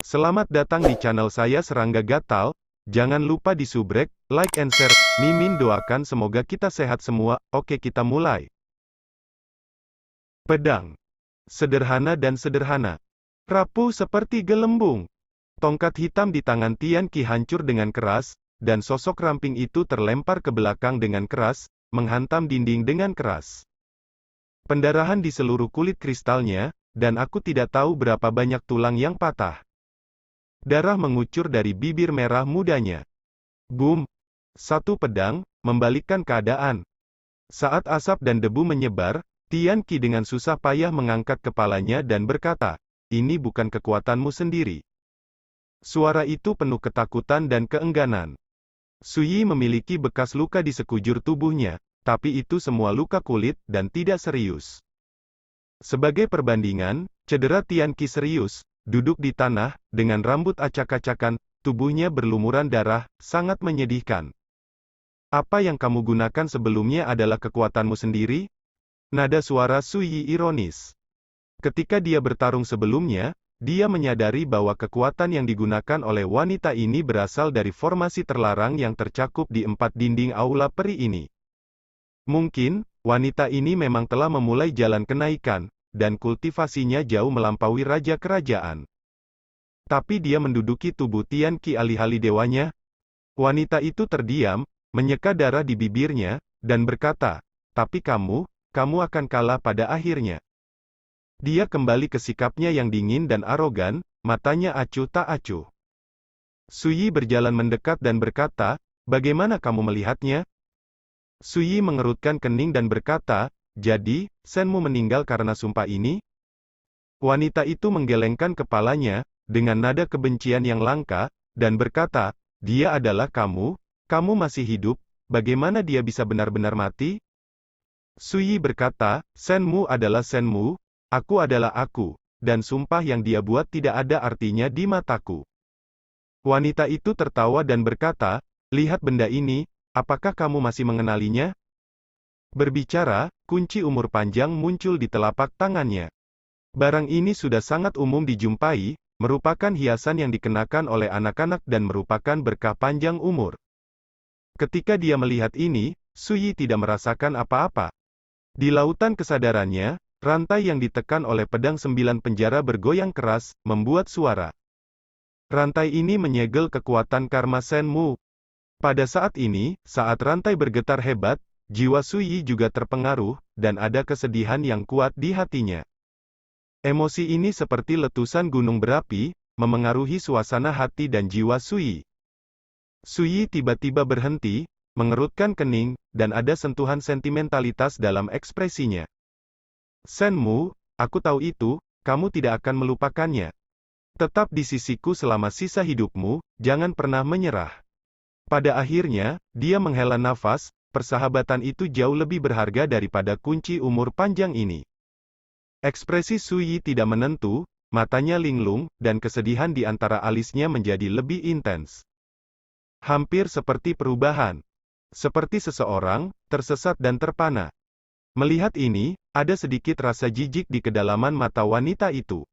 Selamat datang di channel saya Serangga Gatal. Jangan lupa di subrek, like and share. Mimin doakan semoga kita sehat semua. Oke, kita mulai. Pedang. Sederhana dan sederhana. Rapuh seperti gelembung. Tongkat hitam di tangan Tian Qi hancur dengan keras, dan sosok ramping itu terlempar ke belakang dengan keras, menghantam dinding dengan keras. Pendarahan di seluruh kulit kristalnya, dan aku tidak tahu berapa banyak tulang yang patah. Darah mengucur dari bibir merah mudanya. Boom! Satu pedang, membalikkan keadaan. Saat asap dan debu menyebar, Tian Qi dengan susah payah mengangkat kepalanya dan berkata, "Ini bukan kekuatanmu sendiri." Suara itu penuh ketakutan dan keengganan. Suyi memiliki bekas luka di sekujur tubuhnya, tapi itu semua luka kulit dan tidak serius. Sebagai perbandingan, cedera Tian Qi serius, duduk di tanah, dengan rambut acak-acakan, tubuhnya berlumuran darah, sangat menyedihkan. "Apa yang kamu gunakan sebelumnya adalah kekuatanmu sendiri?" Nada suara Suyi ironis. Ketika dia bertarung sebelumnya, dia menyadari bahwa kekuatan yang digunakan oleh wanita ini berasal dari formasi terlarang yang tercakup di 4 dinding aula peri ini. Mungkin, wanita ini memang telah memulai jalan kenaikan, dan kultivasinya jauh melampaui raja kerajaan. Tapi dia menduduki tubuh Tian Qi alih-alih dewanya. Wanita itu terdiam, menyeka darah di bibirnya, dan berkata, "Tapi kamu akan kalah pada akhirnya." Dia kembali ke sikapnya yang dingin dan arogan, matanya acuh tak acuh. Suyi berjalan mendekat dan berkata, "Bagaimana kamu melihatnya?" Suyi mengerutkan kening dan berkata, "Jadi, Senmu meninggal karena sumpah ini?" Wanita itu menggelengkan kepalanya, dengan nada kebencian yang langka, dan berkata, "Dia adalah kamu masih hidup, bagaimana dia bisa benar-benar mati?" Suyi berkata, "Senmu adalah Senmu, aku adalah aku, dan sumpah yang dia buat tidak ada artinya di mataku." Wanita itu tertawa dan berkata, "Lihat benda ini, apakah kamu masih mengenalinya?" Berbicara, kunci umur panjang muncul di telapak tangannya. Barang ini sudah sangat umum dijumpai, merupakan hiasan yang dikenakan oleh anak-anak dan merupakan berkah panjang umur. Ketika dia melihat ini, Suyi tidak merasakan apa-apa. Di lautan kesadarannya, rantai yang ditekan oleh pedang 9 penjara bergoyang keras, membuat suara. Rantai ini menyegel kekuatan karma Senmu. Pada saat ini, saat rantai bergetar hebat, jiwa Suyi juga terpengaruh, dan ada kesedihan yang kuat di hatinya. Emosi ini seperti letusan gunung berapi, memengaruhi suasana hati dan jiwa Suyi. Suyi tiba-tiba berhenti, mengerutkan kening, dan ada sentuhan sentimentalitas dalam ekspresinya. "Senmu, aku tahu itu, kamu tidak akan melupakannya. Tetap di sisiku selama sisa hidupmu, jangan pernah menyerah." Pada akhirnya, dia menghela nafas, persahabatan itu jauh lebih berharga daripada kunci umur panjang ini. Ekspresi Suyi tidak menentu, matanya linglung, dan kesedihan di antara alisnya menjadi lebih intens. Hampir seperti perubahan. Seperti seseorang, tersesat dan terpana. Melihat ini, ada sedikit rasa jijik di kedalaman mata wanita itu.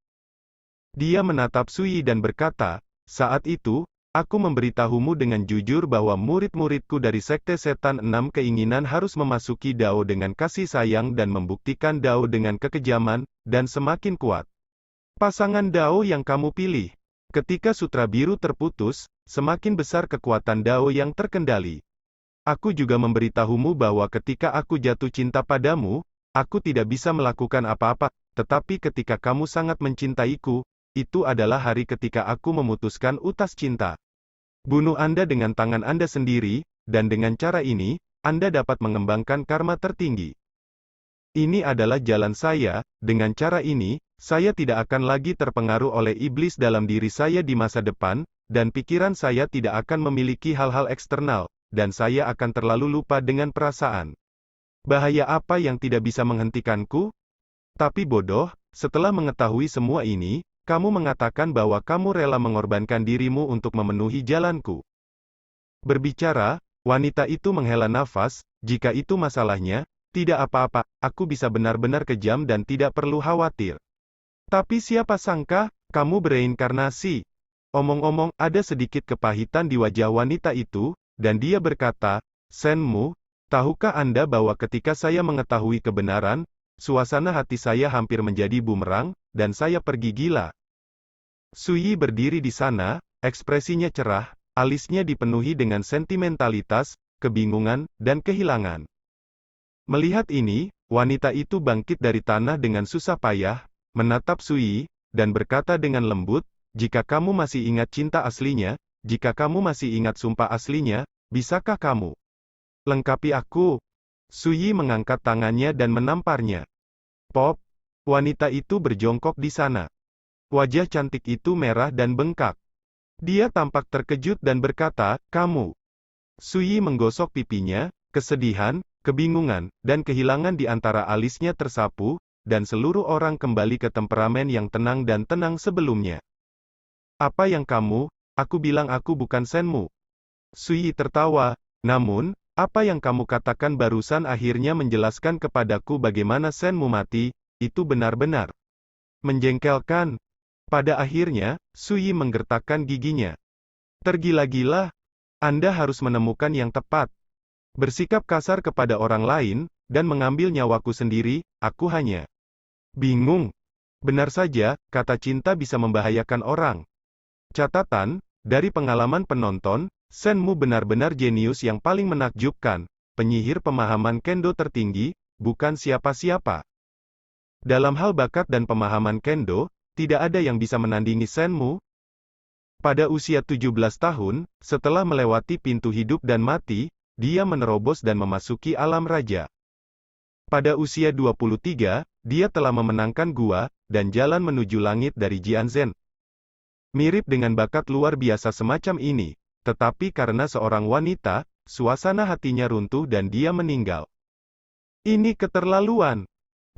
Dia menatap Suyi dan berkata, "Saat itu, aku memberitahumu dengan jujur bahwa murid-muridku dari Sekte Setan 6 keinginan harus memasuki Dao dengan kasih sayang dan membuktikan Dao dengan kekejaman, dan semakin kuat. Pasangan Dao yang kamu pilih. Ketika sutra biru terputus, semakin besar kekuatan Dao yang terkendali. Aku juga memberitahumu bahwa ketika aku jatuh cinta padamu, aku tidak bisa melakukan apa-apa, tetapi ketika kamu sangat mencintaiku, itu adalah hari ketika aku memutuskan utas cinta. Bunuh Anda dengan tangan Anda sendiri, dan dengan cara ini, Anda dapat mengembangkan karma tertinggi. Ini adalah jalan saya, dengan cara ini, saya tidak akan lagi terpengaruh oleh iblis dalam diri saya di masa depan, dan pikiran saya tidak akan memiliki hal-hal eksternal, dan saya akan terlalu lupa dengan perasaan. Bahaya apa yang tidak bisa menghentikanku? Tapi bodoh, setelah mengetahui semua ini, kamu mengatakan bahwa kamu rela mengorbankan dirimu untuk memenuhi jalanku." Berbicara, wanita itu menghela nafas, "Jika itu masalahnya, tidak apa-apa, aku bisa benar-benar kejam dan tidak perlu khawatir. Tapi siapa sangka, kamu bereinkarnasi." Omong-omong, ada sedikit kepahitan di wajah wanita itu, dan dia berkata, Senmu, tahukah Anda bahwa ketika saya mengetahui kebenaran, suasana hati saya hampir menjadi bumerang, dan saya pergi gila. Suyi berdiri di sana, ekspresinya cerah, alisnya dipenuhi dengan sentimentalitas, kebingungan, dan kehilangan. Melihat ini, wanita itu bangkit dari tanah dengan susah payah, menatap Suyi, dan berkata dengan lembut, jika kamu masih ingat cinta aslinya, jika kamu masih ingat sumpah aslinya, bisakah kamu lengkapi aku? Suyi mengangkat tangannya dan menamparnya. Pop, wanita itu berjongkok di sana. Wajah cantik itu merah dan bengkak. Dia tampak terkejut dan berkata, kamu. Suyi menggosok pipinya, kesedihan, kebingungan, dan kehilangan di antara alisnya tersapu, dan seluruh orang kembali ke temperamen yang tenang dan tenang sebelumnya. Apa yang kamu, aku bilang aku bukan Senmu. Suyi tertawa, namun, apa yang kamu katakan barusan akhirnya menjelaskan kepadaku bagaimana Senmu mati, itu benar-benar menjengkelkan. Pada akhirnya, Suyi menggertakkan giginya. Tergila-gila, Anda harus menemukan yang tepat. Bersikap kasar kepada orang lain, dan mengambil nyawaku sendiri, aku hanya bingung. Benar saja, kata cinta bisa membahayakan orang. Catatan, dari pengalaman penonton, Senmu benar-benar jenius yang paling menakjubkan, penyihir pemahaman kendo tertinggi, bukan siapa-siapa. Dalam hal bakat dan pemahaman kendo, tidak ada yang bisa menandingi Senmu. Pada usia 17 tahun, setelah melewati pintu hidup dan mati, dia menerobos dan memasuki alam raja. Pada usia 23, dia telah memenangkan gua, dan jalan menuju langit dari Jianzhen. Mirip dengan bakat luar biasa semacam ini, tetapi karena seorang wanita, suasana hatinya runtuh dan dia meninggal. Ini keterlaluan.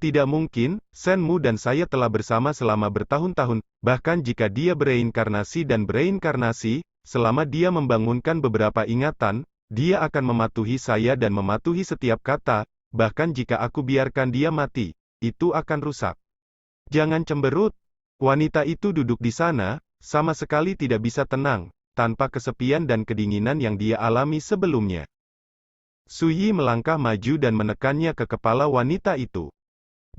Tidak mungkin, Senmu dan saya telah bersama selama bertahun-tahun, bahkan jika dia bereinkarnasi dan bereinkarnasi, selama dia membangunkan beberapa ingatan, dia akan mematuhi saya dan mematuhi setiap kata, bahkan jika aku biarkan dia mati, itu akan rusak. Jangan cemberut. Wanita itu duduk di sana, sama sekali tidak bisa tenang, tanpa kesepian dan kedinginan yang dia alami sebelumnya. Suyi melangkah maju dan menekannya ke kepala wanita itu.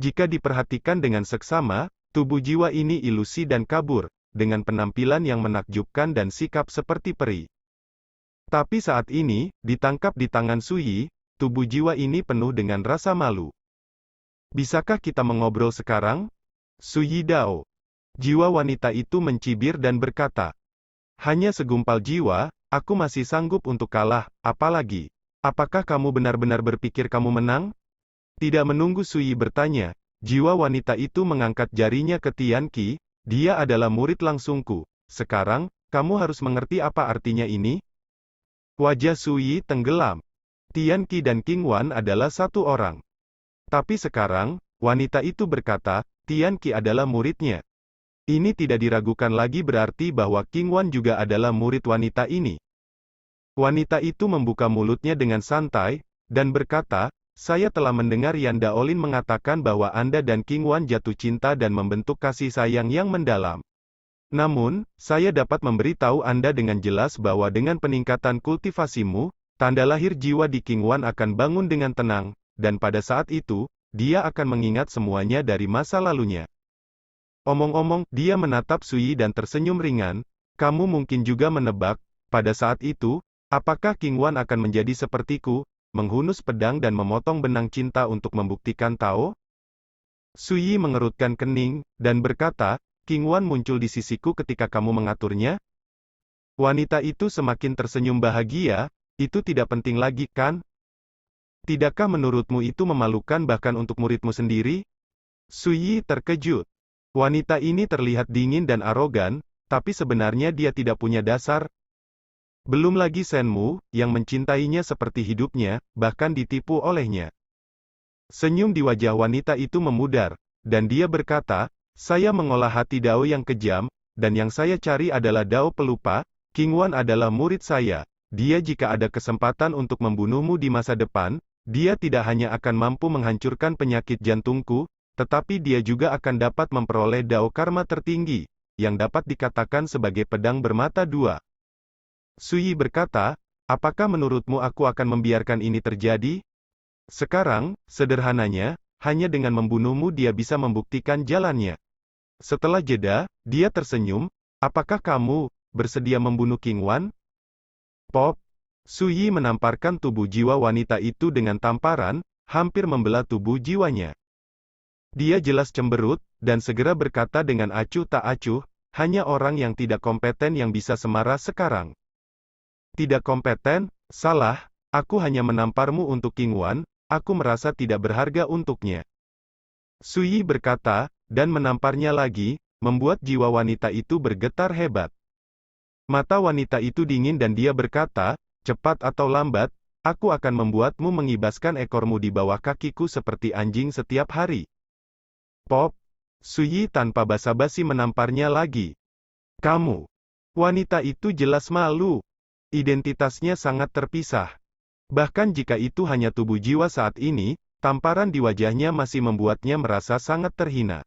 Jika diperhatikan dengan seksama, tubuh jiwa ini ilusi dan kabur, dengan penampilan yang menakjubkan dan sikap seperti peri. Tapi saat ini, ditangkap di tangan Suyi, tubuh jiwa ini penuh dengan rasa malu. Bisakah kita mengobrol sekarang? Suyi Dao. Jiwa wanita itu mencibir dan berkata, hanya segumpal jiwa, aku masih sanggup untuk kalah, apalagi. Apakah kamu benar-benar berpikir kamu menang? Tidak menunggu Suyi bertanya, jiwa wanita itu mengangkat jarinya ke Tianqi, dia adalah murid langsungku. Sekarang, kamu harus mengerti apa artinya ini? Wajah Suyi tenggelam. Tianqi dan Qingwan adalah satu orang. Tapi sekarang, wanita itu berkata, Tianqi adalah muridnya. Ini tidak diragukan lagi berarti bahwa Qingwan juga adalah murid wanita ini. Wanita itu membuka mulutnya dengan santai, dan berkata, saya telah mendengar Yan Daolin mengatakan bahwa Anda dan Qingwan jatuh cinta dan membentuk kasih sayang yang mendalam. Namun, saya dapat memberitahu Anda dengan jelas bahwa dengan peningkatan kultivasimu, tanda lahir jiwa di Qingwan akan bangun dengan tenang, dan pada saat itu, dia akan mengingat semuanya dari masa lalunya. Omong-omong, dia menatap Suyi dan tersenyum ringan, kamu mungkin juga menebak, pada saat itu, apakah Qingwan akan menjadi sepertiku, menghunus pedang dan memotong benang cinta untuk membuktikan Tao? Suyi mengerutkan kening, dan berkata, Qingwan muncul di sisiku ketika kamu mengaturnya? Wanita itu semakin tersenyum bahagia, itu tidak penting lagi kan? Tidakkah menurutmu itu memalukan bahkan untuk muridmu sendiri? Suyi terkejut. Wanita ini terlihat dingin dan arogan, tapi sebenarnya dia tidak punya dasar. Belum lagi Senmu, yang mencintainya seperti hidupnya, bahkan ditipu olehnya. Senyum di wajah wanita itu memudar, dan dia berkata, saya mengolah hati Dao yang kejam, dan yang saya cari adalah Dao pelupa, Qingwan adalah murid saya. Dia jika ada kesempatan untuk membunuhmu di masa depan, dia tidak hanya akan mampu menghancurkan penyakit jantungku, tetapi dia juga akan dapat memperoleh Dao karma tertinggi, yang dapat dikatakan sebagai pedang bermata dua. Suyi berkata, apakah menurutmu aku akan membiarkan ini terjadi? Sekarang, sederhananya, hanya dengan membunuhmu dia bisa membuktikan jalannya. Setelah jeda, dia tersenyum, apakah kamu bersedia membunuh King Wan? Pop! Suyi menamparkan tubuh jiwa wanita itu dengan tamparan, hampir membelah tubuh jiwanya. Dia jelas cemberut, dan segera berkata dengan acuh tak acuh, hanya orang yang tidak kompeten yang bisa semarah sekarang. Tidak kompeten? Salah, aku hanya menamparmu untuk King Wan, aku merasa tidak berharga untuknya. Suyi berkata, dan menamparnya lagi, membuat jiwa wanita itu bergetar hebat. Mata wanita itu dingin dan dia berkata, cepat atau lambat, aku akan membuatmu mengibaskan ekormu di bawah kakiku seperti anjing setiap hari. Pop! Suyi tanpa basa-basi menamparnya lagi. Kamu! Wanita itu jelas malu. Identitasnya sangat terpisah. Bahkan jika itu hanya tubuh jiwa saat ini, tamparan di wajahnya masih membuatnya merasa sangat terhina.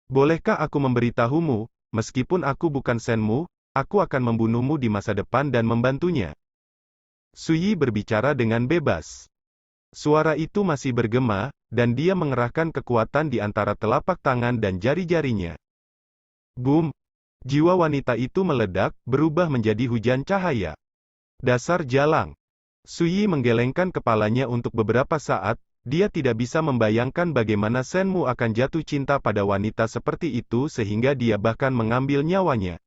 Bolehkah aku memberitahumu, meskipun aku bukan senmu, aku akan membunuhmu di masa depan dan membantunya. Suyi berbicara dengan bebas. Suara itu masih bergema, dan dia mengerahkan kekuatan di antara telapak tangan dan jari-jarinya. Boom! Jiwa wanita itu meledak, berubah menjadi hujan cahaya. Dasar jalang! Suyi menggelengkan kepalanya untuk beberapa saat, dia tidak bisa membayangkan bagaimana Senmu akan jatuh cinta pada wanita seperti itu sehingga dia bahkan mengambil nyawanya.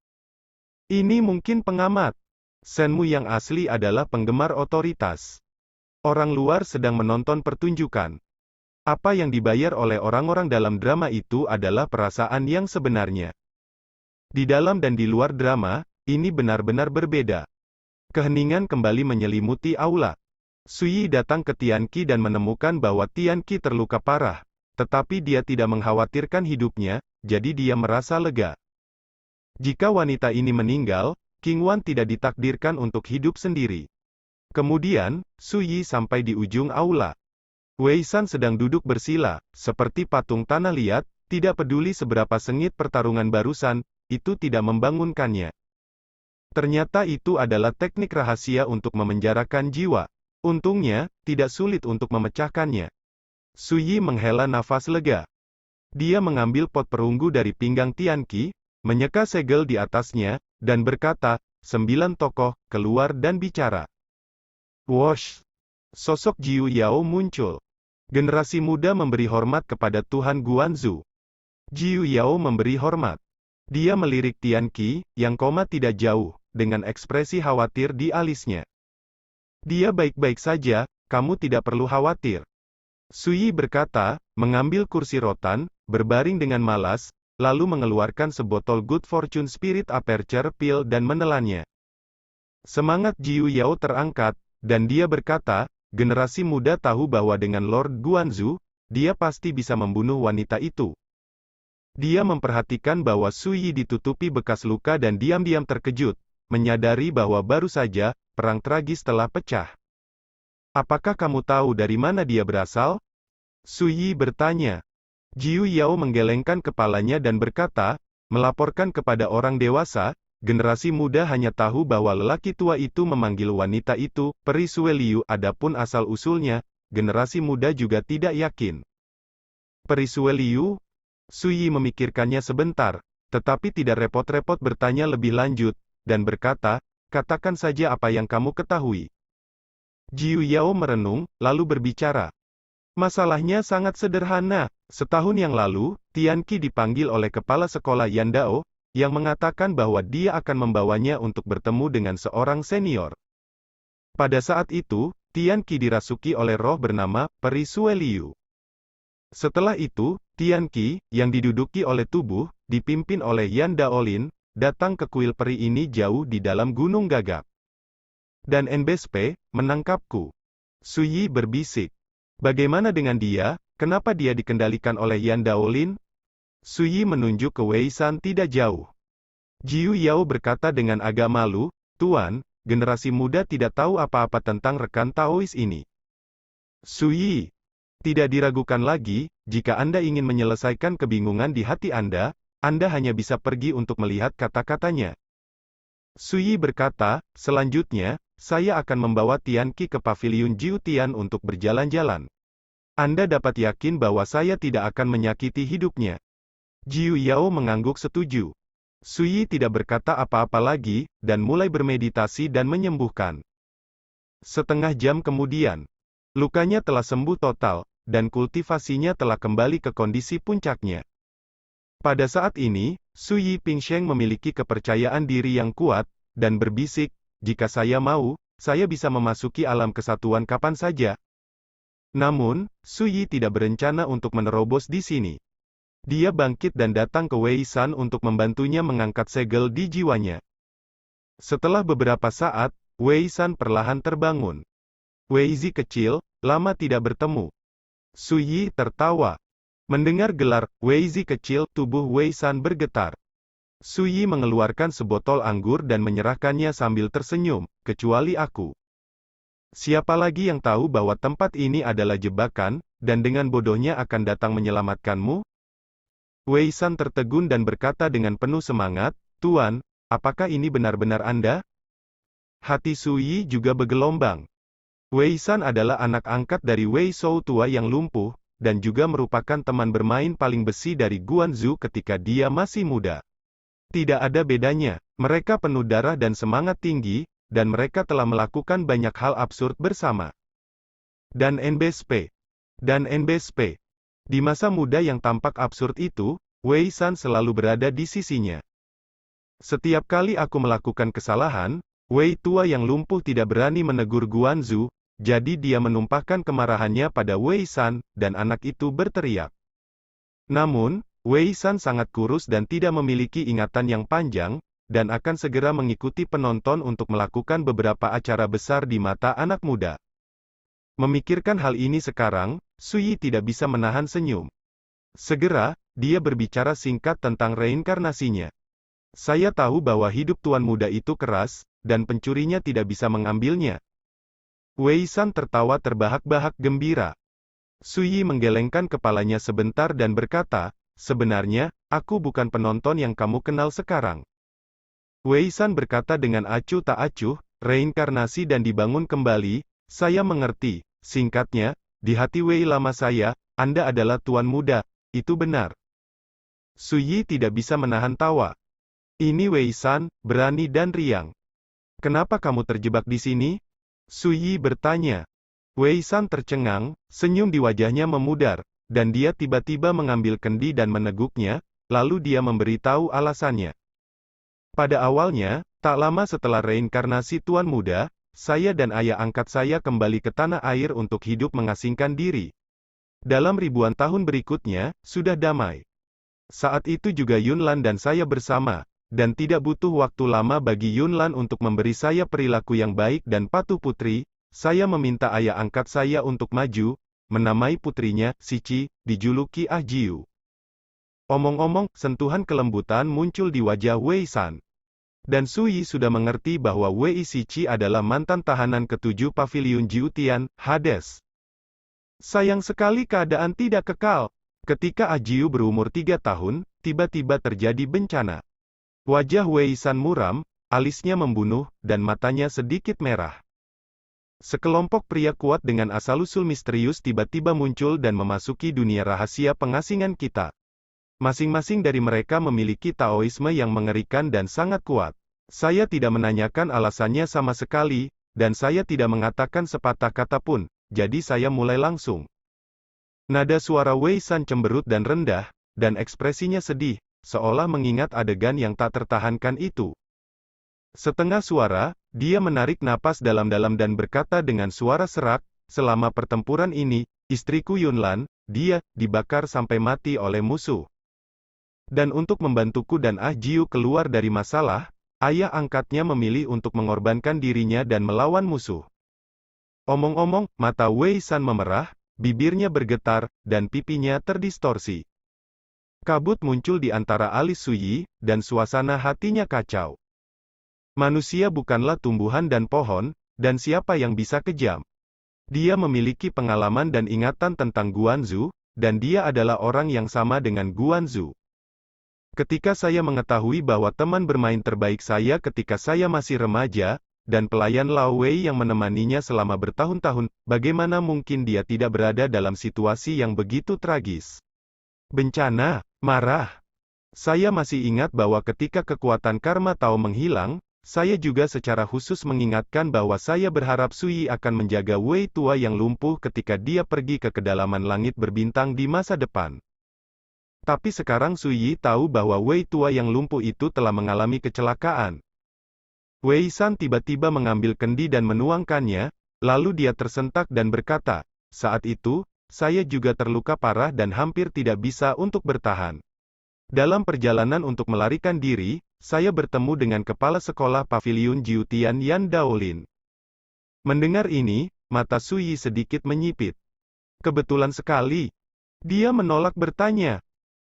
Ini mungkin pengamat. Senmu yang asli adalah penggemar otoritas. Orang luar sedang menonton pertunjukan. Apa yang dibayar oleh orang-orang dalam drama itu adalah perasaan yang sebenarnya. Di dalam dan di luar drama, ini benar-benar berbeda. Keheningan kembali menyelimuti aula. Suyi datang ke Tianqi dan menemukan bahwa Tianqi terluka parah, tetapi dia tidak mengkhawatirkan hidupnya, jadi dia merasa lega. Jika wanita ini meninggal, King Wan tidak ditakdirkan untuk hidup sendiri. Kemudian, Suyi sampai di ujung aula. Wei San sedang duduk bersila, seperti patung tanah liat, tidak peduli seberapa sengit pertarungan barusan, itu tidak membangunkannya. Ternyata itu adalah teknik rahasia untuk memenjarakan jiwa. Untungnya, tidak sulit untuk memecahkannya. Suyi menghela nafas lega. Dia mengambil pot perunggu dari pinggang Tianqi, menyeka segel di atasnya, dan berkata, 9 tokoh, keluar dan bicara. Wosh! Sosok Jiu Yao muncul. Generasi muda memberi hormat kepada Tuhan Guanzu. Jiu Yao memberi hormat. Dia melirik Tianqi, yang koma tidak jauh, dengan ekspresi khawatir di alisnya. Dia baik-baik saja, kamu tidak perlu khawatir. Suyi berkata, mengambil kursi rotan, berbaring dengan malas, lalu mengeluarkan sebotol Good Fortune Spirit Aperture Pill dan menelannya. Semangat Jiu Yao terangkat, dan dia berkata, generasi muda tahu bahwa dengan Lord Guanzu, dia pasti bisa membunuh wanita itu. Dia memperhatikan bahwa Suyi ditutupi bekas luka dan diam-diam terkejut, menyadari bahwa baru saja, perang tragis telah pecah. Apakah kamu tahu dari mana dia berasal? Suyi bertanya. Jiu Yao menggelengkan kepalanya dan berkata, melaporkan kepada orang dewasa, generasi muda hanya tahu bahwa lelaki tua itu memanggil wanita itu, Peri Sue Liu, adapun asal-usulnya, generasi muda juga tidak yakin. Peri Sue Liu? Suyi memikirkannya sebentar, tetapi tidak repot-repot bertanya lebih lanjut, dan berkata, katakan saja apa yang kamu ketahui. Jiu Yao merenung, lalu berbicara. Masalahnya sangat sederhana. Setahun yang lalu, Tianqi dipanggil oleh kepala sekolah Yandao, yang mengatakan bahwa dia akan membawanya untuk bertemu dengan seorang senior. Pada saat itu, Tianqi dirasuki oleh roh bernama Peri Sue Liu. Setelah itu, Tianqi, yang diduduki oleh tubuh, dipimpin oleh Yan Daolin, datang ke kuil peri ini jauh di dalam gunung gagap. Dan NBSP, menangkapku. Suyi berbisik. Bagaimana dengan dia, kenapa dia dikendalikan oleh Yan Daolin? Suyi menunjuk ke Wei San tidak jauh. Jiu Yao berkata dengan agak malu, Tuan, generasi muda tidak tahu apa-apa tentang rekan Taois ini. Suyi, tidak diragukan lagi, jika Anda ingin menyelesaikan kebingungan di hati Anda, Anda hanya bisa pergi untuk melihat kata-katanya. Suyi berkata, selanjutnya, saya akan membawa Tianqi ke paviliun Jiu Tian untuk berjalan-jalan. Anda dapat yakin bahwa saya tidak akan menyakiti hidupnya. Jiu Yao mengangguk setuju. Suyi tidak berkata apa-apa lagi, dan mulai bermeditasi dan menyembuhkan. Setengah jam kemudian, lukanya telah sembuh total, dan kultivasinya telah kembali ke kondisi puncaknya. Pada saat ini, Suyi Pingsheng memiliki kepercayaan diri yang kuat, dan berbisik, jika saya mau, saya bisa memasuki alam kesatuan kapan saja. Namun, Suyi tidak berencana untuk menerobos di sini. Dia bangkit dan datang ke Wei San untuk membantunya mengangkat segel di jiwanya. Setelah beberapa saat, Wei San perlahan terbangun. Wei Zi kecil, lama tidak bertemu. Suyi tertawa. Mendengar gelar, Wei Zi kecil, tubuh Wei San bergetar. Suyi mengeluarkan sebotol anggur dan menyerahkannya sambil tersenyum, kecuali aku. Siapa lagi yang tahu bahwa tempat ini adalah jebakan, dan dengan bodohnya akan datang menyelamatkanmu? Wei San tertegun dan berkata dengan penuh semangat, Tuan, apakah ini benar-benar Anda? Hati Suyi juga bergelombang. Wei San adalah anak angkat dari Wei Shou tua yang lumpuh, dan juga merupakan teman bermain paling besi dari Guanzu ketika dia masih muda. Tidak ada bedanya, mereka penuh darah dan semangat tinggi, dan mereka telah melakukan banyak hal absurd bersama. Dan NBSP. Di masa muda yang tampak absurd itu, Wei San selalu berada di sisinya. Setiap kali aku melakukan kesalahan, Wei tua yang lumpuh tidak berani menegur Guanzu, jadi dia menumpahkan kemarahannya pada Wei San, dan anak itu berteriak. Namun, Wei San sangat kurus dan tidak memiliki ingatan yang panjang, dan akan segera mengikuti penonton untuk melakukan beberapa acara besar di mata anak muda. Memikirkan hal ini sekarang, Suyi tidak bisa menahan senyum. Segera, dia berbicara singkat tentang reinkarnasinya. Saya tahu bahwa hidup tuan muda itu keras, dan pencurinya tidak bisa mengambilnya. Wei San tertawa terbahak-bahak gembira. Suyi menggelengkan kepalanya sebentar dan berkata, sebenarnya, aku bukan penonton yang kamu kenal sekarang. Wei San berkata dengan acuh tak acuh, reinkarnasi dan dibangun kembali, saya mengerti, singkatnya, di hati Wei lama saya, Anda adalah tuan muda, itu benar. Suyi tidak bisa menahan tawa. Ini Wei San, berani dan riang. Kenapa kamu terjebak di sini? Suyi bertanya. Wei San tercengang, senyum di wajahnya memudar, dan dia tiba-tiba mengambil kendi dan meneguknya, lalu dia memberitahu alasannya. Pada awalnya, tak lama setelah reinkarnasi tuan muda, saya dan ayah angkat saya kembali ke tanah air untuk hidup mengasingkan diri. Dalam ribuan tahun berikutnya, sudah damai. Saat itu juga Yunlan dan saya bersama, dan tidak butuh waktu lama bagi Yunlan untuk memberi saya perilaku yang baik dan patuh putri, saya meminta ayah angkat saya untuk maju, menamai putrinya, Sici, dijuluki Ah Jiu. Omong-omong, sentuhan kelembutan muncul di wajah Wei San. Dan Suyi sudah mengerti bahwa Wei Sici adalah mantan tahanan ketujuh paviliun Jiu Tian, Hades. Sayang sekali keadaan tidak kekal. Ketika Ah Jiu berumur 3 tahun, tiba-tiba terjadi bencana. Wajah Wei San muram, alisnya membunuh, dan matanya sedikit merah. Sekelompok pria kuat dengan asal-usul misterius tiba-tiba muncul dan memasuki dunia rahasia pengasingan kita. Masing-masing dari mereka memiliki Taoisme yang mengerikan dan sangat kuat. Saya tidak menanyakan alasannya sama sekali, dan saya tidak mengatakan sepatah kata pun, jadi saya mulai langsung. Nada suara Wei San cemberut dan rendah, dan ekspresinya sedih, seolah mengingat adegan yang tak tertahankan itu. Setengah suara, dia menarik napas dalam-dalam dan berkata dengan suara serak, selama pertempuran ini, istriku Yunlan, dia, dibakar sampai mati oleh musuh. Dan untuk membantuku dan Ah Jiu keluar dari masalah, ayah angkatnya memilih untuk mengorbankan dirinya dan melawan musuh. Omong-omong, mata Wei San memerah, bibirnya bergetar, dan pipinya terdistorsi. Kabut muncul di antara alis Suyi, dan suasana hatinya kacau. Manusia bukanlah tumbuhan dan pohon, dan siapa yang bisa kejam? Dia memiliki pengalaman dan ingatan tentang Guanzu, dan dia adalah orang yang sama dengan Guanzu. Ketika saya mengetahui bahwa teman bermain terbaik saya ketika saya masih remaja, dan pelayan Lao Wei yang menemaninya selama bertahun-tahun, bagaimana mungkin dia tidak berada dalam situasi yang begitu tragis? Bencana, marah. Saya masih ingat bahwa ketika kekuatan karma Tao menghilang, saya juga secara khusus mengingatkan bahwa saya berharap Sui akan menjaga Wei tua yang lumpuh ketika dia pergi ke kedalaman langit berbintang di masa depan. Tapi sekarang Sui tahu bahwa Wei tua yang lumpuh itu telah mengalami kecelakaan. Wei San tiba-tiba mengambil kendi dan menuangkannya, lalu dia tersentak dan berkata, "Saat itu, saya juga terluka parah dan hampir tidak bisa untuk bertahan. Dalam perjalanan untuk melarikan diri, saya bertemu dengan kepala sekolah Paviliun Jiutian Yan Daolin." Mendengar ini, mata Sui sedikit menyipit. "Kebetulan sekali." Dia menolak bertanya.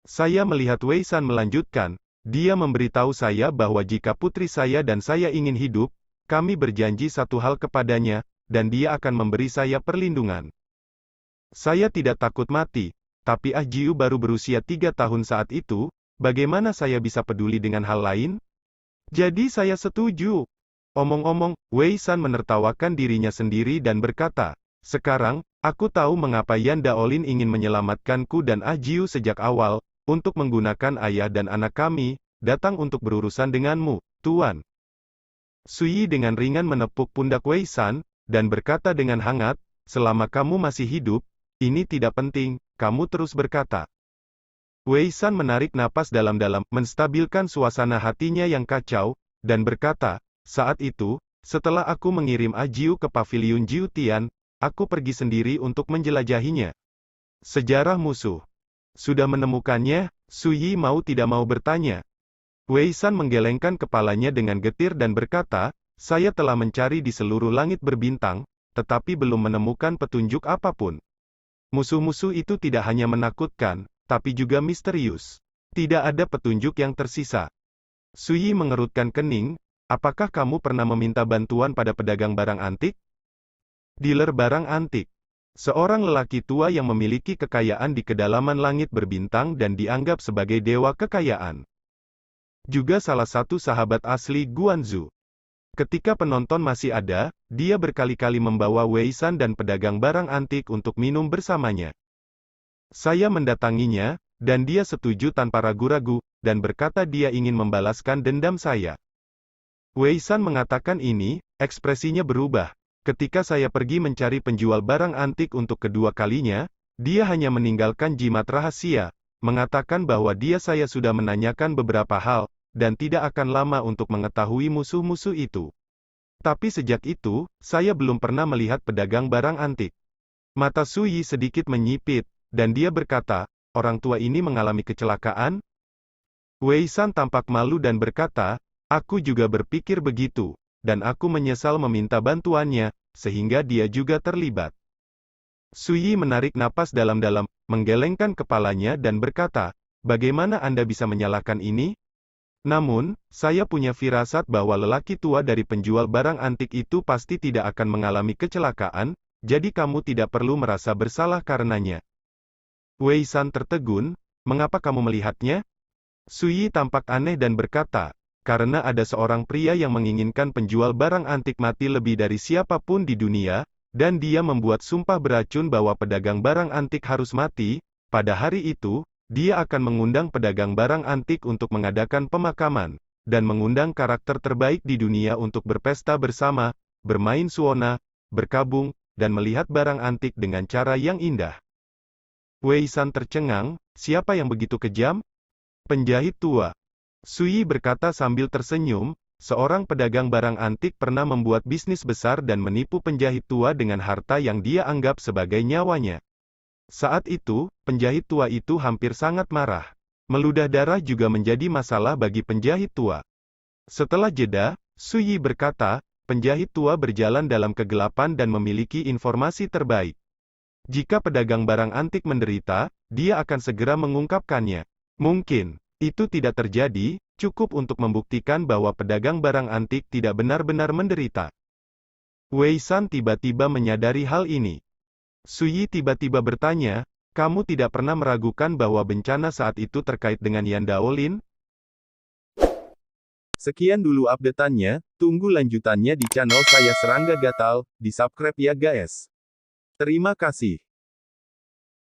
Saya melihat Wei San melanjutkan, dia memberitahu saya bahwa jika putri saya dan saya ingin hidup, kami berjanji satu hal kepadanya, dan dia akan memberi saya perlindungan. Saya tidak takut mati, tapi Ah Jiu baru berusia 3 tahun saat itu, bagaimana saya bisa peduli dengan hal lain? Jadi saya setuju. Omong-omong, Wei San menertawakan dirinya sendiri dan berkata, "Sekarang, aku tahu mengapa Yan Daolin ingin menyelamatkanku dan Ah Jiu sejak awal, untuk menggunakan ayah dan anak kami, datang untuk berurusan denganmu, Tuan." Sui dengan ringan menepuk pundak Wei San, dan berkata dengan hangat, "Selama kamu masih hidup, ini tidak penting," kamu terus berkata. Wei San menarik napas dalam-dalam, menstabilkan suasana hatinya yang kacau, dan berkata, "Saat itu, setelah aku mengirim Ah Jiu ke Paviliun Jiutian, aku pergi sendiri untuk menjelajahinya." Sejarah musuh. Sudah menemukannya? Sui mau tidak mau bertanya. Wei San menggelengkan kepalanya dengan getir dan berkata, "Saya telah mencari di seluruh langit berbintang, tetapi belum menemukan petunjuk apapun. Musuh-musuh itu tidak hanya menakutkan, tapi juga misterius. Tidak ada petunjuk yang tersisa." Sui mengerutkan kening, "Apakah kamu pernah meminta bantuan pada pedagang barang antik?" Dealer barang antik. Seorang lelaki tua yang memiliki kekayaan di kedalaman langit berbintang dan dianggap sebagai dewa kekayaan. Juga salah satu sahabat asli Guanzu. Ketika penonton masih ada, dia berkali-kali membawa Wei San dan pedagang barang antik untuk minum bersamanya. Saya mendatanginya, dan dia setuju tanpa ragu-ragu, dan berkata dia ingin membalaskan dendam saya. Wei San mengatakan ini, ekspresinya berubah. Ketika saya pergi mencari penjual barang antik untuk kedua kalinya, dia hanya meninggalkan jimat rahasia, mengatakan bahwa saya sudah menanyakan beberapa hal, dan tidak akan lama untuk mengetahui musuh-musuh itu. Tapi sejak itu, saya belum pernah melihat pedagang barang antik. Mata Sui sedikit menyipit, dan dia berkata, "Orang tua ini mengalami kecelakaan?" Wei San tampak malu dan berkata, "Aku juga berpikir begitu. Dan aku menyesal meminta bantuannya, sehingga dia juga terlibat." Sui menarik napas dalam-dalam, menggelengkan kepalanya dan berkata, "Bagaimana Anda bisa menyalahkan ini? Namun, saya punya firasat bahwa lelaki tua dari penjual barang antik itu pasti tidak akan mengalami kecelakaan, jadi kamu tidak perlu merasa bersalah karenanya." Wei San tertegun, "Mengapa kamu melihatnya?" Sui tampak aneh dan berkata, "Karena ada seorang pria yang menginginkan penjual barang antik mati lebih dari siapapun di dunia, dan dia membuat sumpah beracun bahwa pedagang barang antik harus mati. Pada hari itu, dia akan mengundang pedagang barang antik untuk mengadakan pemakaman, dan mengundang karakter terbaik di dunia untuk berpesta bersama, bermain suona, berkabung, dan melihat barang antik dengan cara yang indah." Wei San tercengang, "Siapa yang begitu kejam?" "Penjahit tua." Sui berkata sambil tersenyum, "Seorang pedagang barang antik pernah membuat bisnis besar dan menipu penjahit tua dengan harta yang dia anggap sebagai nyawanya. Saat itu, penjahit tua itu hampir sangat marah. Meludah darah juga menjadi masalah bagi penjahit tua." Setelah jeda, Sui berkata, "Penjahit tua berjalan dalam kegelapan dan memiliki informasi terbaik. Jika pedagang barang antik menderita, dia akan segera mengungkapkannya. Mungkin itu tidak terjadi, cukup untuk membuktikan bahwa pedagang barang antik tidak benar-benar menderita." Wei San tiba-tiba menyadari hal ini. Sui tiba-tiba bertanya, "Kamu tidak pernah meragukan bahwa bencana saat itu terkait dengan Yan Daolin?" Sekian dulu updateannya, tunggu lanjutannya di channel saya Serangga Gatal, di subscribe ya guys. Terima kasih.